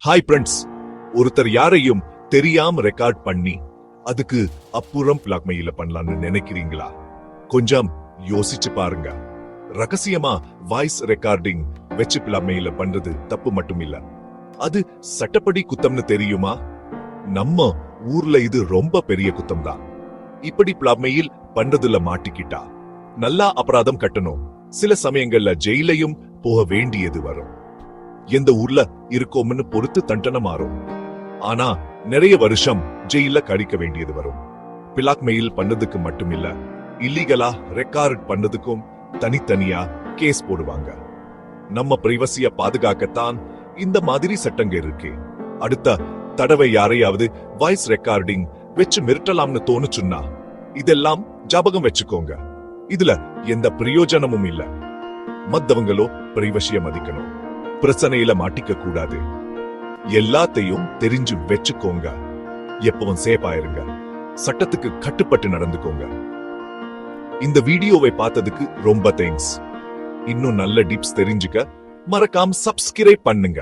Hi friends, ஒருத்தர் யாரையும் தெரியாம ரெக்கார்ட் பண்ணி அதுக்கு அப்புறம் பிளாக்மெயில பண்ணலாம்னு நினைக்கிறீங்களா? கொஞ்சம் யோசிச்சு பாருங்க. ரகசியமா வாய்ஸ் ரெக்கார்டிங் வச்சு பிளாக்மெயில பண்றது தப்பு மட்டும் இல்ல, அது சட்டப்படி குத்தம்னு தெரியுமா? நம்ம ஊர்ல இது ரொம்ப பெரிய குத்தம் தான். இப்படி பிளாக்மெயில் பண்றதுல மாட்டிக்கிட்டா நல்லா அபராதம் கட்டணும். சில சமயங்கள்ல ஜெயிலையும் போக வேண்டியது வரும். எந்த ஊர்ல இருக்கோம்னு பொறுத்து தண்டனை மாறும். ஆனா நிறைய வருஷம் ஜெயில கழிக்க வேண்டியது வரும். பிளாக்மெயில் பண்ணதுக்கு மட்டும் இல்ல, இல்லீகலா ரெக்கார்ட் பண்ணதுக்கும் தனித்தனியா கேஸ் போடுவாங்க. நம்ம பிரைவசிய பாதுகாக்கத்தான் இந்த மாதிரி சட்டங்க இருக்கு. அடுத்த தடவை யாரையாவது வாய்ஸ் ரெக்கார்டிங் வச்சு மிரட்டலாம்னு தோணுச்சுன்னா இதெல்லாம் ஜாபகம் வச்சுக்கோங்க. இதுல எந்த பிரயோஜனமும் இல்ல. மத்தவங்களோ பிரைவசிய மதிக்கணும், பிரச்சனையில மாட்டிக்க கூடாது. எல்லாத்தையும் தெரிஞ்சு வச்சுக்கோங்க. எப்பவும் சேஃபா இருங்க, சட்டத்துக்கு கட்டுப்பட்டு நடந்துக்கோங்க. இந்த வீடியோவை பார்த்ததுக்கு ரொம்ப தேங்க்ஸ். இன்னும் நல்ல டிப்ஸ் தெரிஞ்சுக்க மறக்காம சப்ஸ்கிரைப் பண்ணுங்க.